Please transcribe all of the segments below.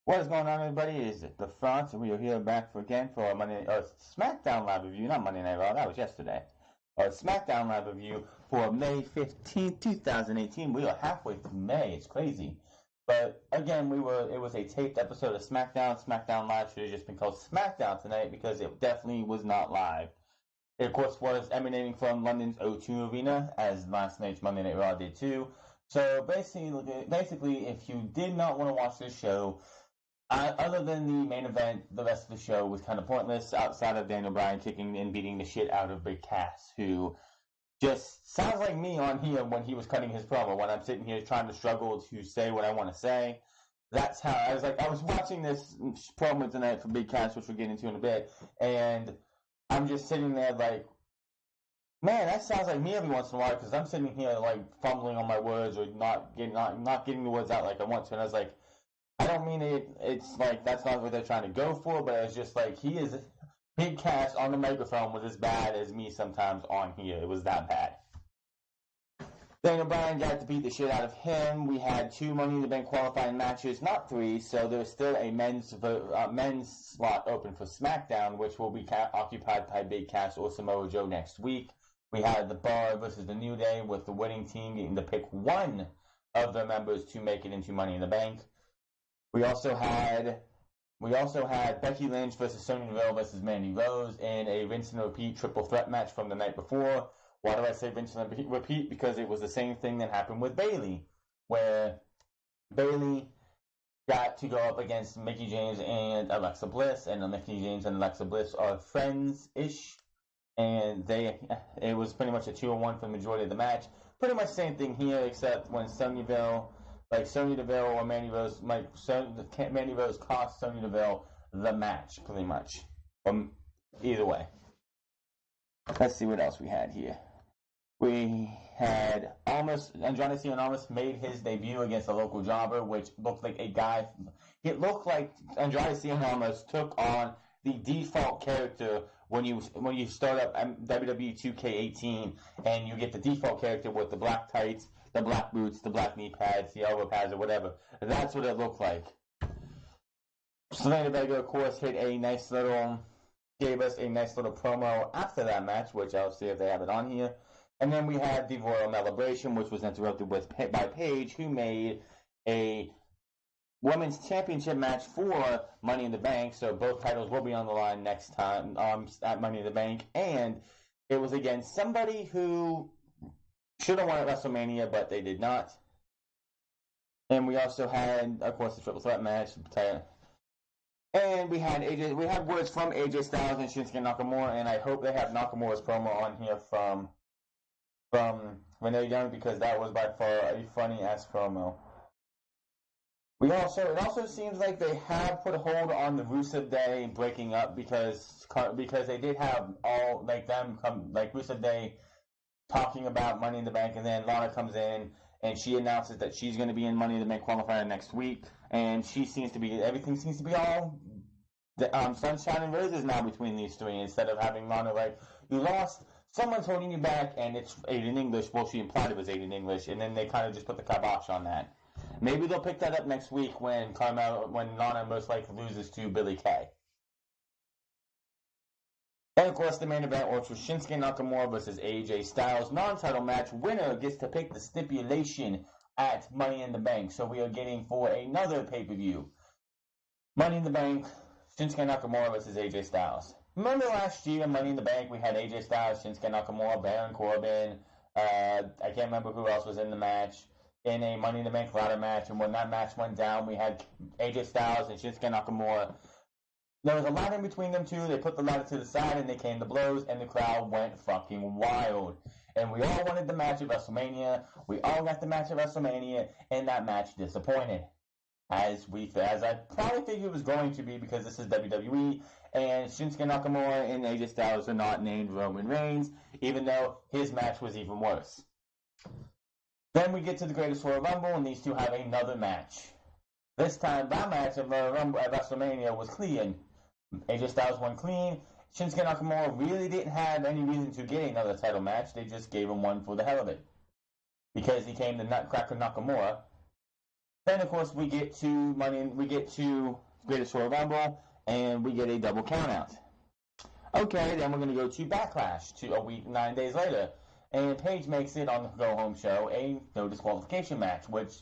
What is going on, everybody? Is the front, and we are here back again for a Smackdown live review. Not Monday Night Raw, that was yesterday. Smackdown live review for May 15th, 2018. We are halfway through May. It's crazy. But again, it was a taped episode of Smackdown. Smackdown Live should have just been called Smackdown tonight because it definitely was not live. It, of course, was emanating from London's O2 Arena, as last night's Monday Night Raw did too. So basically, if you did not want to watch this show, other than the main event, the rest of the show was kind of pointless outside of Daniel Bryan kicking and beating the shit out of Big Cass, who just sounds like me on here when he was cutting his promo, when I'm sitting here trying to struggle to say what I want to say. That's how I was watching this promo tonight for Big Cass, which we'll get into in a bit, and I'm just sitting there like, man, that sounds like me every once in a while, because I'm sitting here like fumbling on my words or not getting the words out like I want to, and I was like, I don't mean it's like that's not what they're trying to go for, but it's just like Big Cass on the microphone was as bad as me sometimes on here. It was that bad. Daniel Bryan got to beat the shit out of him. We had 2 Money in the Bank qualifying matches, not 3, so there's still a men's slot open for SmackDown, which will be occupied by Big Cass or Samoa Joe next week. We had the Bar versus the New Day, with the winning team getting to pick one of their members to make it into Money in the Bank. We also had Becky Lynch versus Sonya Deville versus Mandy Rose in a rinse and repeat triple threat match from the night before. Why do I say rinse and repeat? Because it was the same thing that happened with Bayley, where Bayley got to go up against Mickie James and Alexa Bliss, and Mickie James and Alexa Bliss are friends-ish, and it was pretty much a 2-on-1 for the majority of the match. Pretty much same thing here, except when Sonya Deville or Mandy Rose, Mandy Rose cost Sonya Deville the match, pretty much. Either way. Let's see what else we had here. We had Andrade Cien almost made his debut against a local jobber, which looked like it looked like Andrade Cien almost took on the default character when you start up WWE 2K18 and you get the default character with the black tights, the black boots, the black knee pads, the elbow pads, or whatever. That's what it looked like. Zelina Vega, of course, gave us a nice little promo after that match, which I'll see if they have it on here. And then we had the Royal Celebration, which was interrupted by Paige, who made a Women's Championship match for Money in the Bank, so both titles will be on the line next time at Money in the Bank. And it was against somebody who should have won at WrestleMania, but they did not. And we also had, of course, the triple threat match. And we had words from AJ Styles and Shinsuke Nakamura, and I hope they have Nakamura's promo on here from Renee Young, because that was by far a funny ass promo. It also seems like they have put a hold on the Rusev Day breaking up because they did have all Rusev Day talking about Money in the Bank, and then Lana comes in and she announces that she's going to be in Money in the Bank qualifier next week, and everything seems to be all sunshine and roses now between these three, instead of having Lana like, you lost, someone's holding you back, and it's Aiden English. Well, she implied it was Aiden English, and then they kind of just put the kibosh on that. Maybe they'll pick that up next week when Lana most likely loses to Billie Kay. And of course, the main event, which was Shinsuke Nakamura versus AJ Styles, non-title match. Winner gets to pick the stipulation at Money in the Bank. So we are getting for another pay-per-view. Money in the Bank, Shinsuke Nakamura versus AJ Styles. Remember last year, Money in the Bank, we had AJ Styles, Shinsuke Nakamura, Baron Corbin. I can't remember who else was in the match. In a Money in the Bank ladder match, and when that match went down, we had AJ Styles and Shinsuke Nakamura. There was a ladder in between them two. They put the ladder to the side, and they came to blows, and the crowd went fucking wild. And we all wanted the match at WrestleMania. We all got the match at WrestleMania, and that match disappointed. As I probably figured it was going to be, because this is WWE, and Shinsuke Nakamura and AJ Styles are not named Roman Reigns, even though his match was even worse. Then we get to the Greatest Royal Rumble, and these two have another match. This time, that match at WrestleMania was clean. AJ Styles won clean. Shinsuke Nakamura really didn't have any reason to get another title match. They just gave him one for the hell of it, because he came the Nutcracker Nakamura. Then, of course, we get to Greatest Royal Rumble, and we get a double countout. Okay, then we're going to go to Backlash, to a week, 9 days later. And Paige makes it on the Go Home show a no disqualification match, which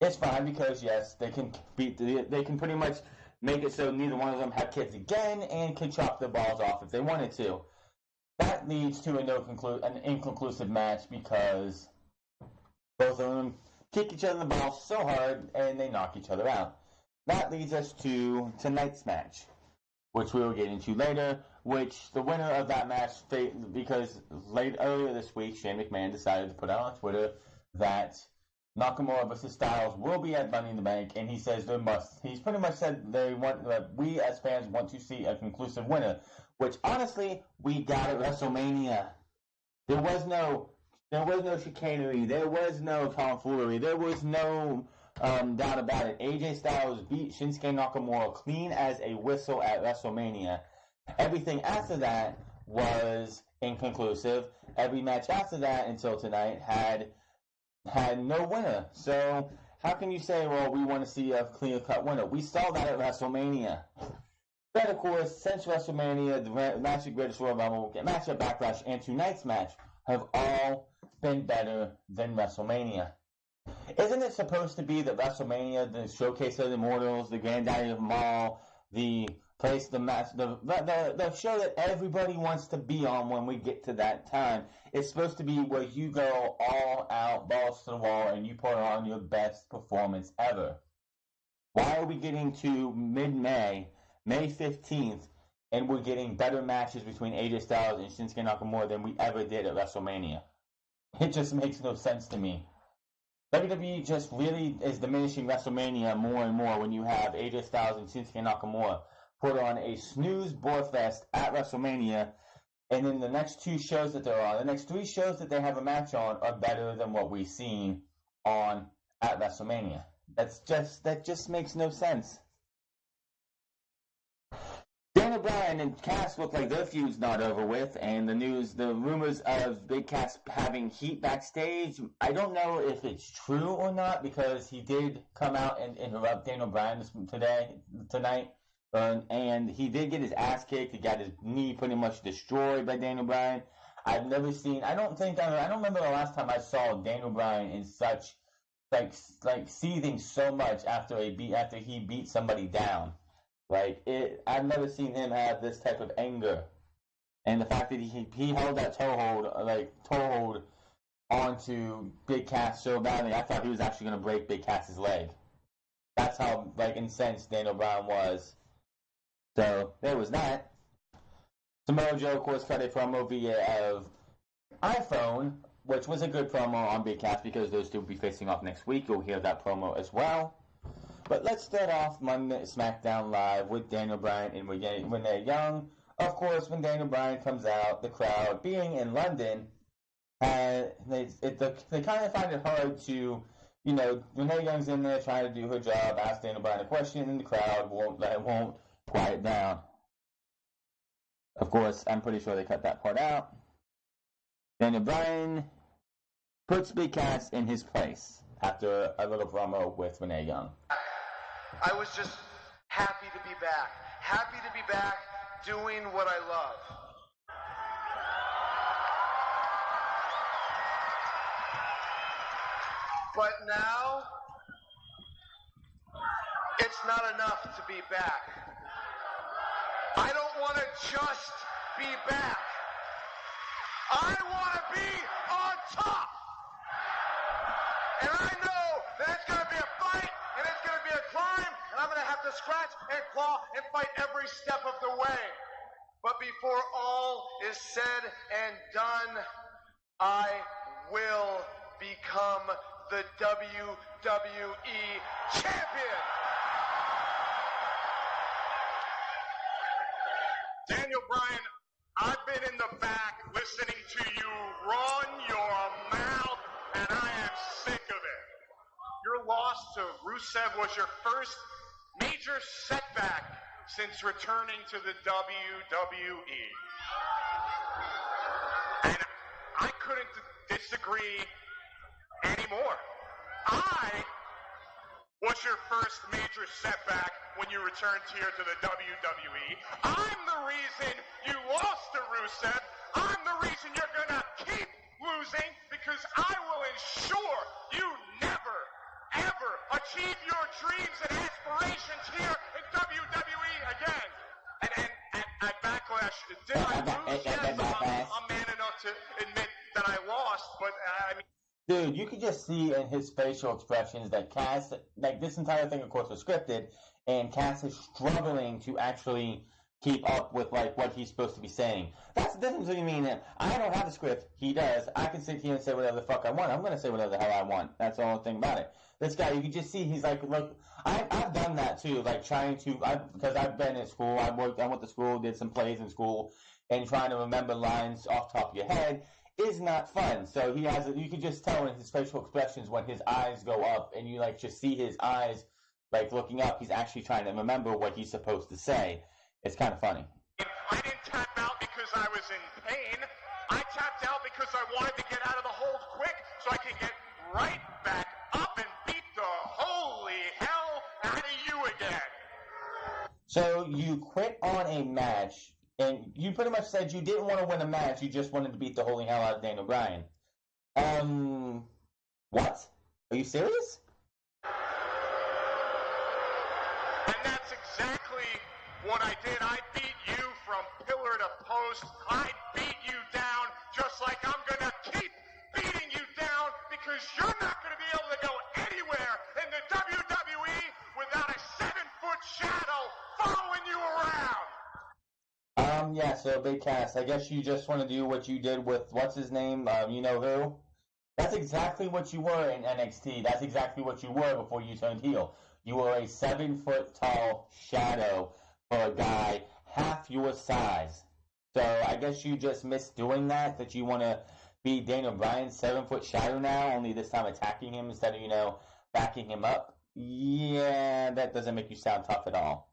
is fine because, yes, they can pretty much make it so neither one of them have kids again and can chop their balls off if they wanted to. That leads to an inconclusive match because both of them kick each other in the balls so hard and they knock each other out. That leads us to tonight's match, which we will get into later, which the winner of that match, because earlier this week, Shane McMahon decided to put out on Twitter that Nakamura vs. Styles will be at Money in the Bank, and he says he's pretty much said that we as fans want to see a conclusive winner, which honestly, we got at WrestleMania. There was no chicanery, there was no tomfoolery, there was no doubt about it. AJ Styles beat Shinsuke Nakamura clean as a whistle at WrestleMania. Everything after that was inconclusive. Every match after that until tonight had no winner. So how can you say, well, we want to see a clear-cut winner? We saw that at WrestleMania. But of course, since WrestleMania, the match at Greatest Royal Rumble, match at Backlash, and tonight's match have all been better than WrestleMania. Isn't it supposed to be that WrestleMania, the showcase of the immortals, the granddaddy of them all, the place, the match, the show that everybody wants to be on when we get to that time, it's supposed to be where you go all out, balls to the wall, and you put on your best performance ever? Why are we getting to mid-May, May 15th, and we're getting better matches between AJ Styles and Shinsuke Nakamura than we ever did at WrestleMania? It just makes no sense to me. WWE just really is diminishing WrestleMania more and more when you have AJ Styles and Shinsuke Nakamura put on a snooze bore fest at WrestleMania, and then the next two shows that they're on, the next three shows that they have a match on, are better than what we've seen on at WrestleMania. That just makes no sense. Daniel Bryan and Cass look like their feud's not over with, and the rumors of Big Cass having heat backstage, I don't know if it's true or not, because he did come out and interrupt Daniel Bryan tonight, and he did get his ass kicked. He got his knee pretty much destroyed by Daniel Bryan. I don't remember the last time I saw Daniel Bryan in such, like seething so much after he beat somebody down. I've never seen him have this type of anger. And the fact that he held that toehold onto Big Cass so badly, I thought he was actually going to break Big Cass's leg. That's how, incensed Daniel Bryan was. So, there was that. Samoa Joe, of course, cut a promo via iPhone, which was a good promo on Big Cass because those two will be facing off next week. You'll hear that promo as well. But let's start off Monday Smackdown Live with Daniel Bryan and Renee Young. Of course, when Daniel Bryan comes out, the crowd, being in London, they kind of find it hard to, Renee Young's in there trying to do her job, ask Daniel Bryan a question, and the crowd won't quiet down. Of course, I'm pretty sure they cut that part out. Daniel Bryan puts Big Cass in his place after a little promo with Renee Young. I was just happy to be back. Happy to be back doing what I love. But now, it's not enough to be back. I don't want to just be back. I want to be on top. And I know that it's going to be a fight, and it's going to be a climb, and I'm going to have to scratch and claw and fight every step of the way. But before all is said and done, I will become the WWE Champion. Daniel Bryan, I've been in the back listening to you run your mouth, and I am sick of it. Your loss to Rusev was your first major setback since returning to the WWE. And I couldn't disagree anymore. I was your first major setback when you returned here to the WWE. I'm the reason you lost to Rusev. I'm the reason you're going to keep losing because I will ensure you never, ever achieve your dreams and aspirations here in WWE again. And at Backlash, did I lose? Yes, I'm man enough to admit that I lost, but I mean... Dude, you could just see in his facial expressions that Cass, like this entire thing, of course, was scripted, and Cass is struggling to actually keep up with like what he's supposed to be saying. That's the difference between me and him. I don't have a script. He does. I can sit here and say whatever the fuck I want. I'm going to say whatever the hell I want. That's the only thing about it. This guy, you can just see he's like, look, I've done that too, like trying to, because I've been at school. I went to school, did some plays in school, and trying to remember lines off the top of your head is not fun. So he has, you can just tell in his facial expressions when his eyes go up and you like just see his eyes like looking up. He's actually trying to remember what he's supposed to say. It's kind of funny. I didn't tap out because I was in pain. I tapped out because I wanted to get out of the hold quick so I could get right back up and beat the holy hell out of you again. So you quit on a match. And you pretty much said you didn't want to win a match, you just wanted to beat the holy hell out of Daniel Bryan. What? Are you serious? And that's exactly what I did. I beat you from pillar to post. I beat you down just like I'm going to keep beating you down because you're not going to be able to go anywhere in the WWE without a 7-foot shadow following you around. Yeah, so Big Cass, I guess you just want to do what you did with, what's his name, you know who? That's exactly what you were in NXT. That's exactly what you were before you turned heel. You were a 7-foot tall shadow for a guy half your size. So I guess you just missed doing that you want to be Daniel Bryan's 7-foot shadow now, only this time attacking him instead of, backing him up. Yeah, that doesn't make you sound tough at all.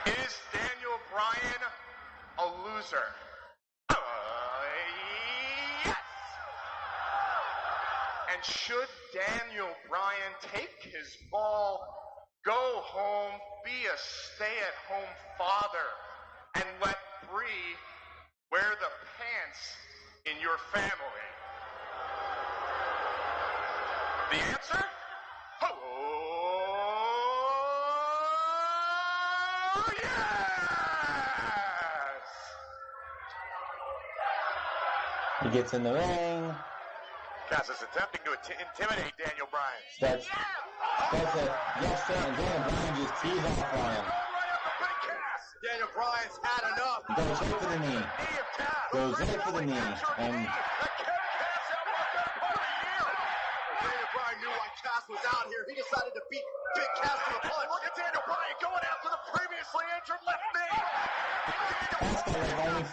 Is Daniel Bryan a loser? Yes! And should Daniel Bryan take his ball, go home, be a stay-at-home father, and let Bree wear the pants in your family? The answer? He gets in the ring. Cass is attempting to intimidate Daniel Bryan. That's a yes, sir, and Daniel Bryan just tees off on him. Daniel Bryan's had enough. Goes right for the knee. Goes right for the knee. And Daniel Bryan knew why Cass was out here. He decided to beat Big Cass to the punch. Look at Daniel Bryan going after the previously injured left knee.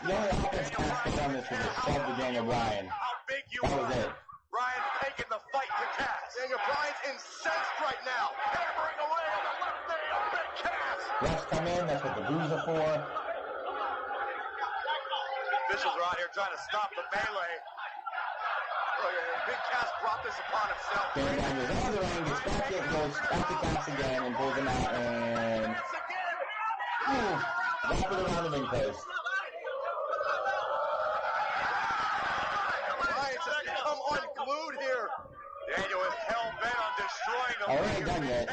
the only offense Cass put on this was a shove to Daniel Bryan. How big you That was are. it. Bryan's taking the fight to Cass. Daniel Bryan's incensed right now. Hammering away on the left knee of Big Cass. Refs come in, that's what the boos are for. Officials are out here trying to stop the melee. Big Cass brought this upon himself. Daniel Bryan goes out of the ring, gets back in, goes back to Cass again, and pulls him out, and wrap it around the ring post. Bryan's has become unglued here. Daniel is hell-bent on destroying the Oh, we ain't done yet.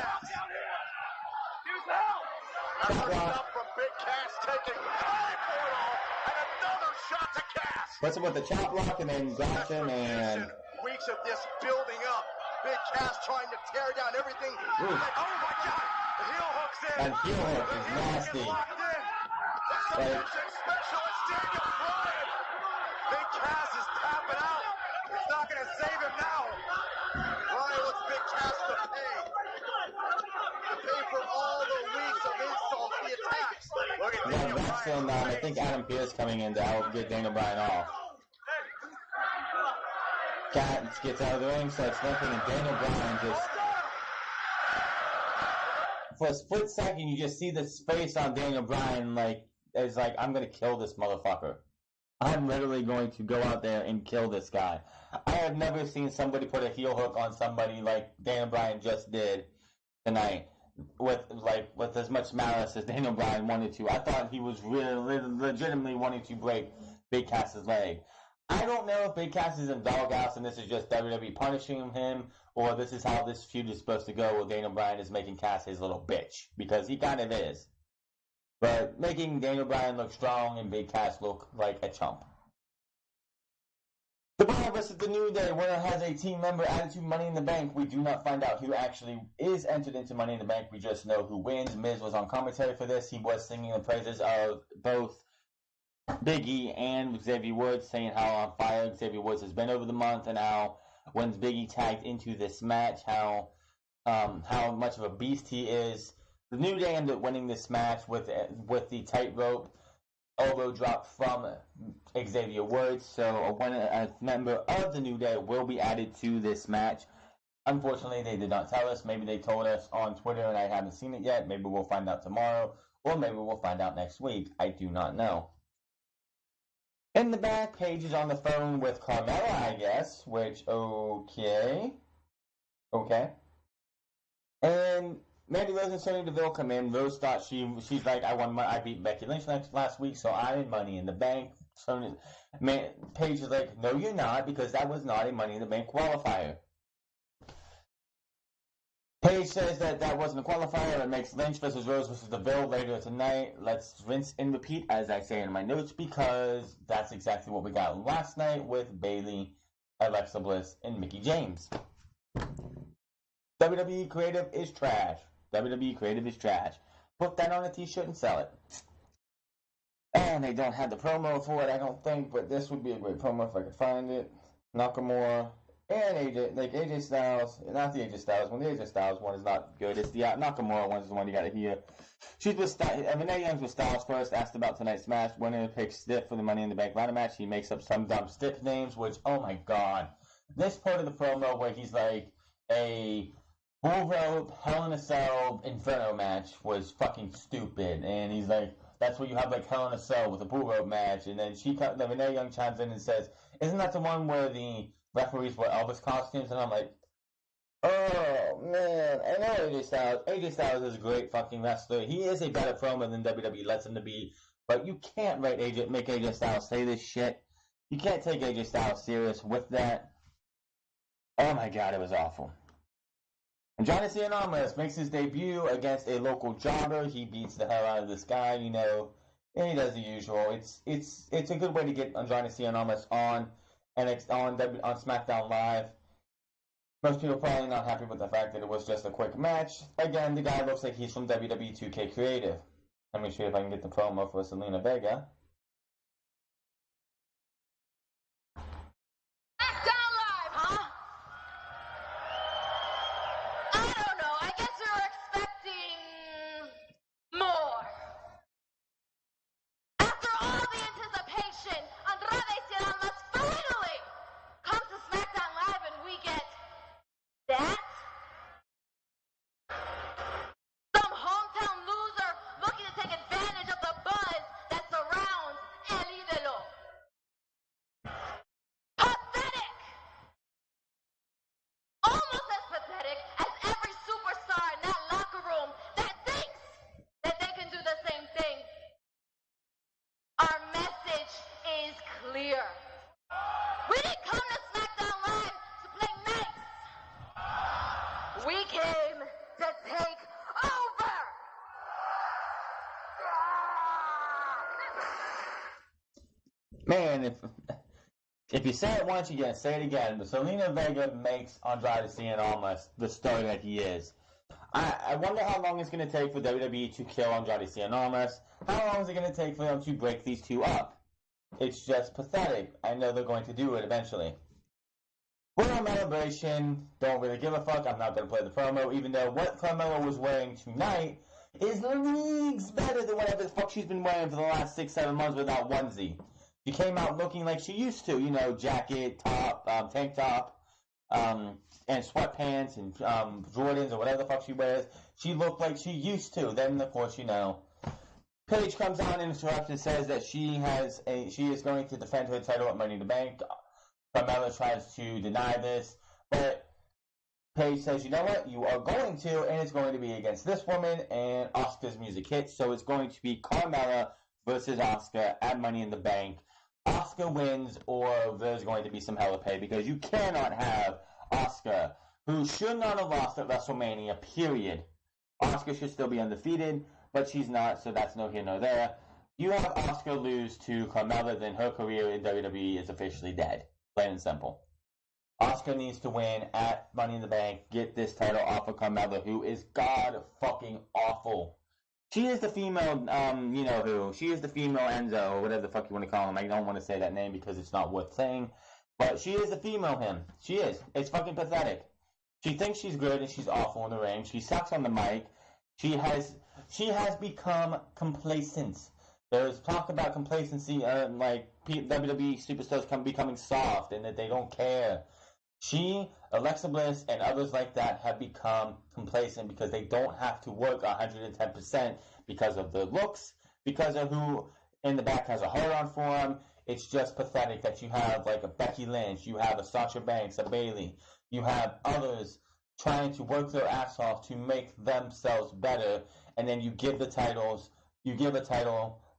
That's enough from Big Cass taking high portal and another shot to Cass. Puts him with the chop block and then drops him, and Weeks of this building up. Big Cass trying to tear down everything. Oh my God! The heel hook's in. that heel hook is nasty. Locked in. Submission specialist Daniel Bryan. Big Cass is tapping out. He's not going to save him now. Bryan wants Big Cass to pay. To pay for all the weeks of insults he attacks. Look at Yeah, Daniel that's Bryan. I think Adam Pearce coming in to help get Daniel Bryan off. Cass gets out of the ring, starts limping, and Daniel Bryan just, for a split second, you just see this face on Daniel Bryan, like, it's like, I'm gonna kill this motherfucker. I'm literally going to go out there and kill this guy. I have never seen somebody put a heel hook on somebody like Daniel Bryan just did tonight with as much malice as Daniel Bryan wanted to. I thought he was really legitimately wanting to break Big Cass's leg. I don't know if Big Cass is in doghouse and this is just WWE punishing him, or this is how this feud is supposed to go, where Daniel Bryan is making Cass his little bitch, because he kind of is. But making Daniel Bryan look strong and Big Cass look like a chump. The Bar versus the New Day. Winner has a team member added to Money in the Bank. We do not find out who actually is entered into Money in the Bank. We just know who wins. Miz was on commentary for this. He was singing the praises of both Big E and Xavier Woods, saying how on fire Xavier Woods has been over the month, and how when Big E tagged into this match, how much of a beast he is. The New Day ended up winning this match with the tightrope elbow drop from Xavier Woods, so a member of the New Day will be added to this match. Unfortunately, they did not tell us. Maybe they told us on Twitter and I haven't seen it yet. Maybe we'll find out tomorrow, or maybe we'll find out next week. I do not know. In the back, Paige is on the phone with Carmella, I guess, which, okay. And Mandy Rose and Sonya Deville come in. Rose thought she's like, I beat Becky Lynch last week, so I'm in Money in the Bank. Paige is like, no, you're not, because that was not a Money in the Bank qualifier. Paige says that wasn't a qualifier. It makes Lynch versus Rose versus Deville later tonight. Let's rinse and repeat, as I say in my notes, because that's exactly what we got last night with Bayley, Alexa Bliss, and Mickie James. WWE Creative is trash. WWE Creative is trash. Put that on a t-shirt and sell it. And they don't have the promo for it, I don't think, but this would be a great promo if I could find it. Nakamura and AJ Styles, not the AJ Styles one. The AJ Styles one is not good. It's the Nakamura one is the one you got to hear. She's with Renee Young's with Styles first. Asked about tonight's match. Winner picks Stiff for the Money in the Bank ladder match. He makes up some dumb Stiff names, which, oh my god. This part of the promo where he's like a bull rope, Hell in a Cell, Inferno match was fucking stupid. And he's like, that's where you have like Hell in a Cell with a bull rope match. And then Renee Young chimes in and says, isn't that the one where the referees wear Elvis costumes? And I'm like, oh man, I know AJ Styles. AJ Styles is a great fucking wrestler. He is a better promo than WWE lets him to be. But you can't make AJ Styles say this shit. You can't take AJ Styles serious with that. Oh my god, it was awful. And Johnny Cianomos makes his debut against a local jobber. He beats the hell out of this guy, and he does the usual. It's a good way to get Johnny Cianomos on SmackDown Live. Most people probably not happy with the fact that it was just a quick match. Again, the guy looks like he's from WWE 2K Creative. Let me see if I can get the promo for Selena Vega. Man, if you say it once, you gotta say it again. But Selena Vega makes Andrade Cien almost the star that he is. I wonder how long it's going to take for WWE to kill Andrade Cien almost. How long is it going to take for them to break these two up? It's just pathetic. I know they're going to do it eventually. Royal Celebration, don't really give a fuck. I'm not going to play the promo, even though what Carmella was wearing tonight is leagues better than whatever the fuck she's been wearing for the last 6-7 months without onesie. She came out looking like she used to, jacket, top, tank top, and sweatpants and Jordans or whatever the fuck she wears. She looked like she used to. Then, of course, Paige comes on and interrupts and says that she is going to defend her title at Money in the Bank. Carmella tries to deny this, but Paige says, you know what, you are going to, and it's going to be against this woman, and Asuka's music hits, so it's going to be Carmella versus Asuka at Money in the Bank. Asuka wins, or there's going to be some hella pay, because you cannot have Asuka, who should not have lost at WrestleMania, period. Asuka should still be undefeated, but she's not, so that's no here nor there. You have Asuka lose to Carmella, then her career in WWE is officially dead. Plain and simple. Asuka needs to win at Money in the Bank, get this title off of Carmella, who is god fucking awful. She is the female, you know who. She is the female Enzo, or whatever the fuck you want to call him. I don't want to say that name because it's not worth saying. But she is the female him. She is. It's fucking pathetic. She thinks she's good and she's awful in the ring. She sucks on the mic. She has become complacent. There's talk about complacency, like WWE superstars becoming soft and that they don't care. She, Alexa Bliss, and others like that have become complacent because they don't have to work 110% because of their looks, because of who in the back has a hard on for them. It's just pathetic that you have like a Becky Lynch, you have a Sasha Banks, a Bayley, you have others trying to work their ass off to make themselves better, and then you give a title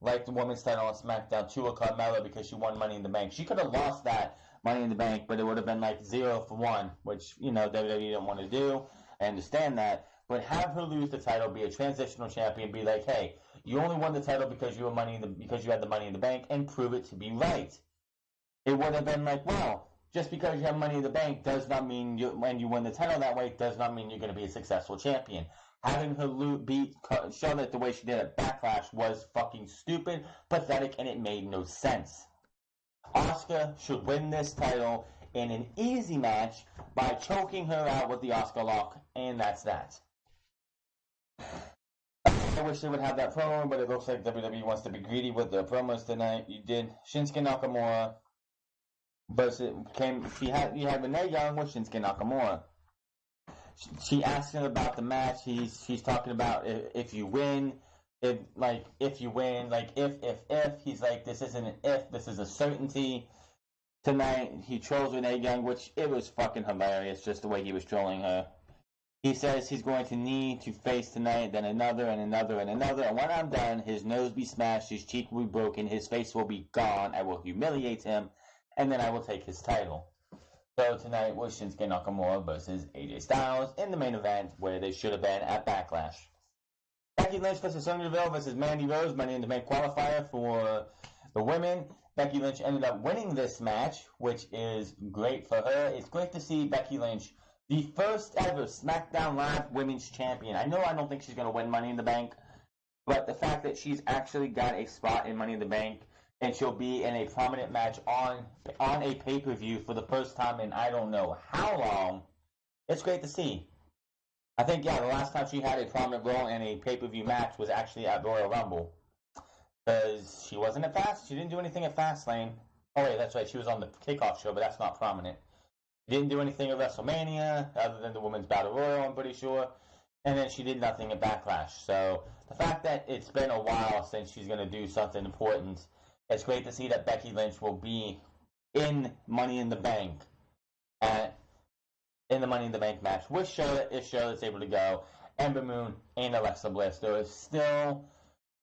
like the women's title on SmackDown to a Carmella because she won Money in the Bank. She could have lost that Money in the Bank, but it would have been like 0-1, which, you know, WWE didn't want to do. I understand that. But have her lose the title, be a transitional champion, be like, hey, you only won the title because you had the Money in the Bank, and prove it to be right. It would have been like, well, just because you have Money in the Bank does not mean when you win the title that way does not mean you're going to be a successful champion. Having her beat Charlotte the way she did at Backlash was fucking stupid, pathetic, and it made no sense. Asuka should win this title in an easy match by choking her out with the Asuka lock, and that's that. I wish they would have that promo, but it looks like WWE wants to be greedy with their promos tonight. You did Shinsuke Nakamura, but you had Renee Young with Shinsuke Nakamura. She asked him about the match. She's talking about if you win, if you win, if. He's like, this isn't an if, this is a certainty. Tonight, he trolls Renee Young, which it was fucking hilarious, just the way he was trolling her. He says he's going to need to face tonight, then another, and another, and another. And when I'm done, his nose be smashed, his cheek will be broken, his face will be gone. I will humiliate him, and then I will take his title. So tonight was Shinsuke Nakamura versus AJ Styles in the main event where they should have been at Backlash. Becky Lynch versus Sonya Deville versus Mandy Rose, Money in the Bank qualifier for the women. Becky Lynch ended up winning this match, which is great for her. It's great to see Becky Lynch, the first ever SmackDown Live Women's Champion. I don't think she's going to win Money in the Bank, but the fact that she's actually got a spot in Money in the Bank and she'll be in a prominent match on a pay-per-view for the first time in I don't know how long, it's great to see. I think, the last time she had a prominent role in a pay-per-view match was actually at Royal Rumble. Because she wasn't she didn't do anything at Fastlane. Oh wait, that's right, she was on the kickoff show, but that's not prominent. She didn't do anything at WrestleMania, other than the Women's Battle Royal, I'm pretty sure. And then she did nothing at Backlash. So, the fact that it's been a while since she's going to do something important, it's great to see that Becky Lynch will be in Money in the Bank in the Money in the Bank match with Charlotte if Charlotte's able to go. Ember Moon and Alexa Bliss. There is still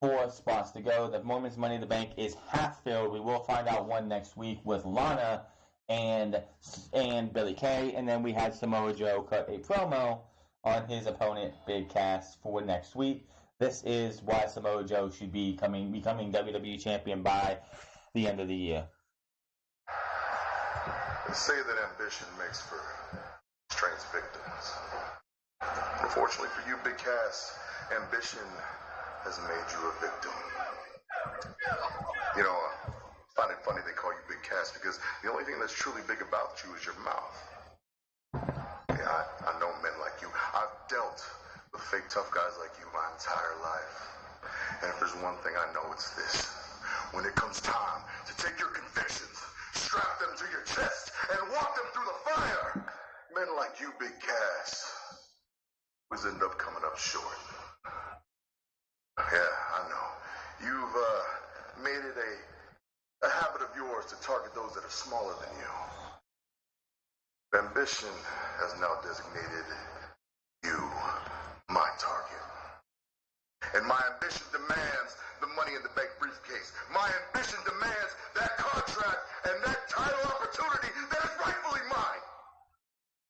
4 spots to go. The Women's Money in the Bank is half filled. We will find out one next week with Lana and Billie Kay. And then we had Samoa Joe cut a promo on his opponent, Big Cass, for next week. This is why Samoa Joe should be becoming WWE Champion by the end of the year. They say that ambition makes for strange victims. Unfortunately for you, Big Cass, ambition has made you a victim. You know, I find it funny they call you Big Cass because the only thing that's truly big about you is your mouth. Yeah, I know men like you. I've dealt with fake tough guys like you my entire life. And if there's one thing I know, it's this. When it comes time to take your convictions, strap them to your chest, and walk them through the fire, men like you, Big Cass, always end up coming up short. Yeah, I know. You've made it a habit of yours to target those that are smaller than you. Ambition has now designated you my target. And my ambition demands the money in the bank briefcase. My ambition demands that contract and that title opportunity that is rightfully mine.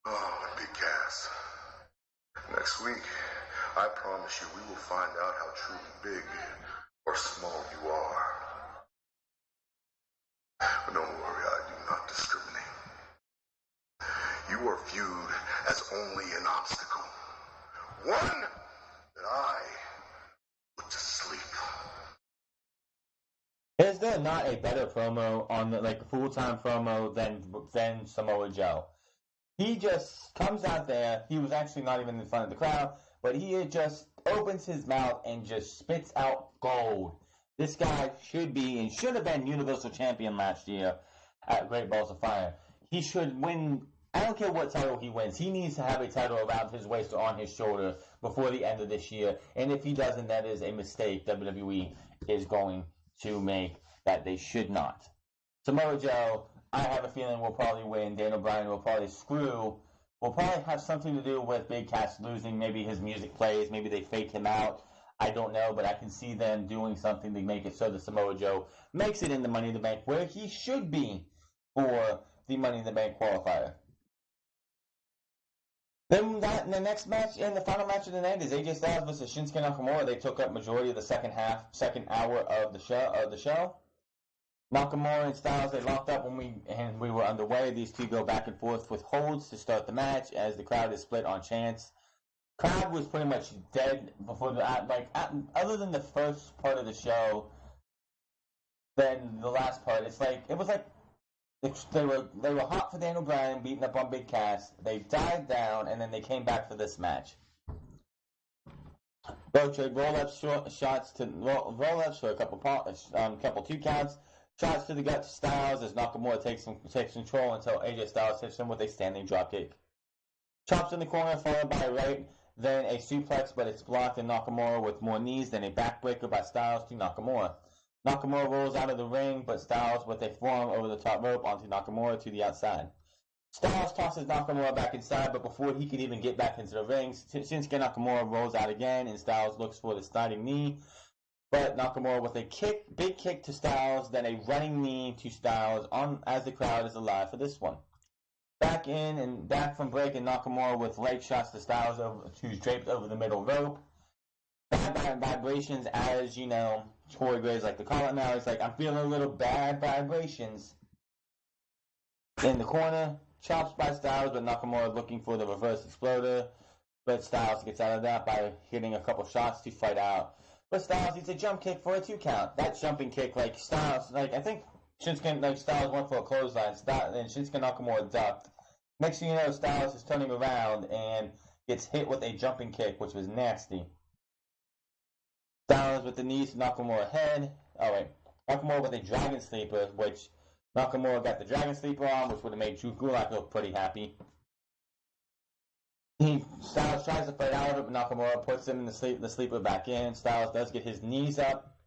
Oh, and Big Cass. Next week, I promise you we will find out how truly big or small you are. But don't worry, I do not discriminate. You are viewed as only an obstacle. One that I put to sleep. Is there not a better promo on the full-time promo than Samoa Joe? He just comes out there. He was actually not even in front of the crowd, but he just opens his mouth and just spits out gold. This guy should be and should have been Universal Champion last year at Great Balls of Fire. He should win. I don't care what title he wins. He needs to have a title around his waist or on his shoulder before the end of this year. And if he doesn't, that is a mistake WWE is going to make that they should not. Samoa Joe, I have a feeling will probably win. Daniel Bryan will probably have something to do with Big Cass losing. Maybe his music plays. Maybe they fake him out. I don't know, but I can see them doing something to make it so that Samoa Joe makes it in the Money in the Bank where he should be for the Money in the Bank qualifier. Then the next match and the final match of the night is AJ Styles versus Shinsuke Nakamura. They took up majority of the second hour of the show. Nakamura and Styles, they locked up when we were underway. These two go back and forth with holds to start the match as the crowd is split on chants. Crowd was pretty much dead before other than the first part of the show. Then the last part, they were hot for Daniel Bryan, beating up on Big Cass. They died down, and then they came back for this match. Roll-ups for a couple 2 counts. Shots to the gut to Styles as Nakamura takes control until AJ Styles hits him with a standing dropkick. Chops in the corner, followed by a right, then a suplex, but it's blocked in Nakamura with more knees, then a backbreaker by Styles to Nakamura. Nakamura rolls out of the ring, but Styles with a forearm over the top rope onto Nakamura to the outside. Styles tosses Nakamura back inside, but before he can even get back into the ring, Shinsuke Nakamura rolls out again, and Styles looks for the sliding knee. But Nakamura with a big kick to Styles, then a running knee to Styles as the crowd is alive for this one. Back from break, and Nakamura with leg shots to Styles, who's draped over the middle rope. Bad vibrations, as you know, Corey Graves like to call it now. It's like, I'm feeling a little bad vibrations. In the corner, chops by Styles, but Nakamura looking for the reverse exploder. But Styles gets out of that by hitting a couple shots to fight out. But Styles needs a jump kick for a 2 count. That jumping kick, Styles, I think Styles went for a clothesline, and Shinsuke Nakamura ducked. Next thing you know, Styles is turning around and gets hit with a jumping kick, which was nasty. Styles with the knees to Nakamura head. Nakamura with a dragon sleeper, which Nakamura got the dragon sleeper on, which would have made Drew Gulak look pretty happy. Styles tries to fight out of it, but Nakamura puts him in the sleeper back in. Styles does get his knees up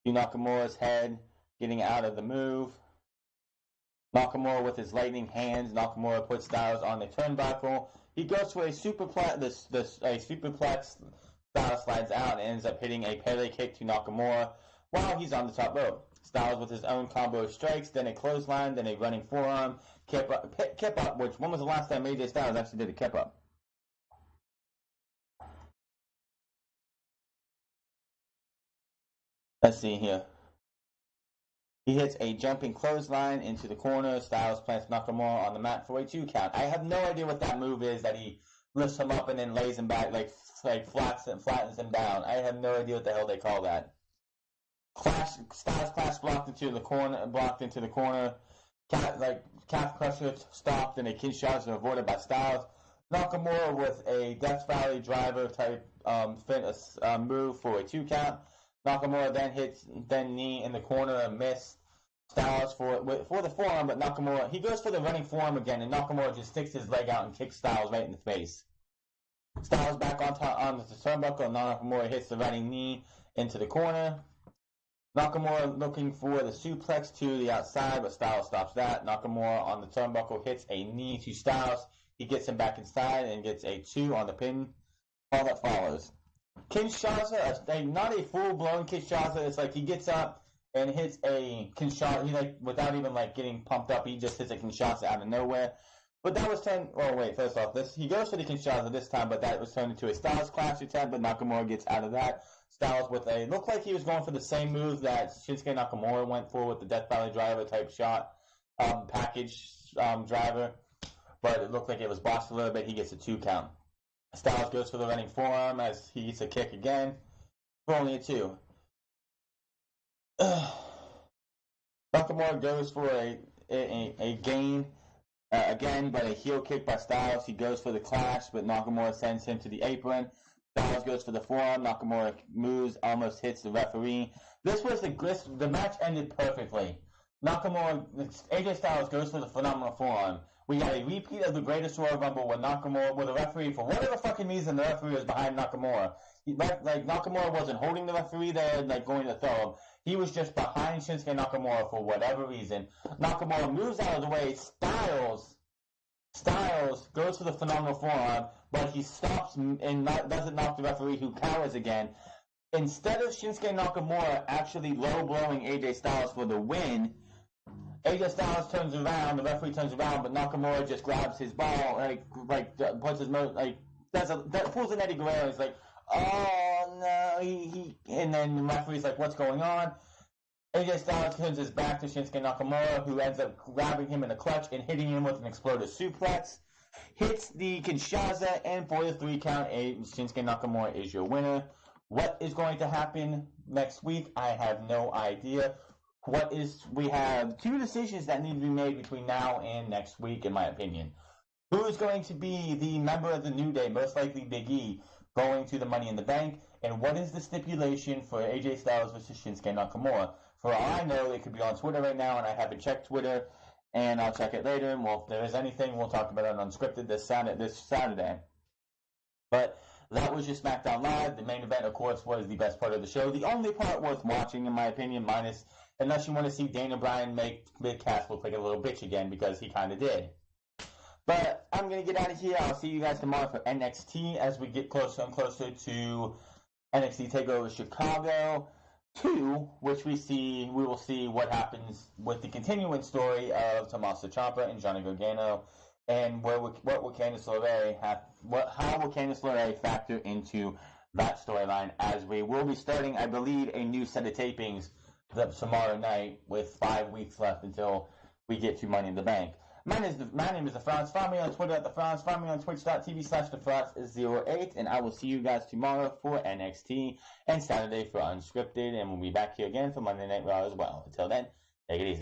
to Nakamura's head, getting out of the move. Nakamura with his lightning hands. Nakamura puts Styles on the turnbuckle. He goes for a superplex. A superplex. Styles slides out and ends up hitting a Pele kick to Nakamura while he's on the top rope. Styles with his own combo of strikes, then a clothesline, then a running forearm, kip up, which when was the last time AJ Styles actually did a kip up? Let's see here. He hits a jumping clothesline into the corner. Styles plants Nakamura on the mat for a 2 count. I have no idea what that move is that he lifts him up and then lays him back, flattens him down. I have no idea what the hell they call that. Styles clash blocked into the corner. Calf crusher stopped and a Kinshasa avoided by Styles. Nakamura with a Death Valley driver type move for a 2 count. Nakamura then hits knee in the corner and miss. Styles for the forearm, but Nakamura, he goes for the running forearm again, and Nakamura just sticks his leg out and kicks Styles right in the face. Styles back on the turnbuckle, and Nakamura hits the running knee into the corner. Nakamura looking for the suplex to the outside, but Styles stops that. Nakamura on the turnbuckle hits a knee to Styles. He gets him back inside and gets a 2 on the pin. All that follows. Kinshasa, not a full-blown Kinshasa. It's like he gets up and hits a Kinshasa. He without even getting pumped up, he just hits a Kinshasa out of nowhere. But that was turned. Oh wait, first off, he goes for the Kinshasa this time, but that was turned into a Styles Clash attempt. But Nakamura gets out of that. Styles with looked like he was going for the same move that Shinsuke Nakamura went for with the Death Valley Driver type shot, package driver. But it looked like it was botched a little bit. He gets a 2 count. Styles goes for the running forearm as he gets a kick again for only a 2. Nakamura goes for a gain again, but a heel kick by Styles. He goes for the clash, but Nakamura sends him to the apron. Styles goes for the forearm. Nakamura moves, almost hits the referee. The match ended perfectly. AJ Styles goes for the phenomenal forearm. We got a repeat of the Greatest Royal Rumble with Nakamura, with a referee, for whatever fucking reason, the referee was behind Nakamura. Nakamura wasn't holding the referee there, going to throw him. He was just behind Shinsuke Nakamura for whatever reason. Nakamura moves out of the way. Styles goes for the phenomenal forearm, but he stops and doesn't knock the referee, who cowers again. Instead of Shinsuke Nakamura actually low-blowing AJ Styles for the win, AJ Styles turns around, the referee turns around, but Nakamura just grabs his ball, puts his pulls an Eddie Guerrero. He's like, oh no, and then the referee's like, what's going on? AJ Styles turns his back to Shinsuke Nakamura, who ends up grabbing him in the clutch and hitting him with an explosive suplex. Hits the Kinshasa, and for the 3 count, Shinsuke Nakamura is your winner. What is going to happen next week? I have no idea. We have 2 decisions that need to be made between now and next week, in my opinion. Who is going to be the member of the New Day, most likely Big E, going to the Money in the Bank? And what is the stipulation for AJ Styles versus Shinsuke Nakamura? For all I know, it could be on Twitter right now, and I haven't checked Twitter, and I'll check it later. And if there is anything, we'll talk about it on Unscripted this Saturday. But that was just Smackdown Live. The main event, of course, was the best part of the show. The only part worth watching, in my opinion, unless you want to see Daniel Bryan make Big Cass look like a little bitch again, because he kind of did. But I'm going to get out of here. I'll see you guys tomorrow for NXT as we get closer and closer to NXT TakeOver Chicago 2, which we will see what happens with the continuing story of Tommaso Ciampa and Johnny Gargano, and how will Candice LeRae factor into that storyline, as we will be starting, I believe, a new set of tapings tomorrow night with 5 weeks left until we get to Money in the Bank. My name is The Franz. Find me on Twitter at The Franz. Find me on twitch.tv/TheFranz08. And I will see you guys tomorrow for NXT and Saturday for Unscripted. And we'll be back here again for Monday Night Raw as well. Until then, take it easy.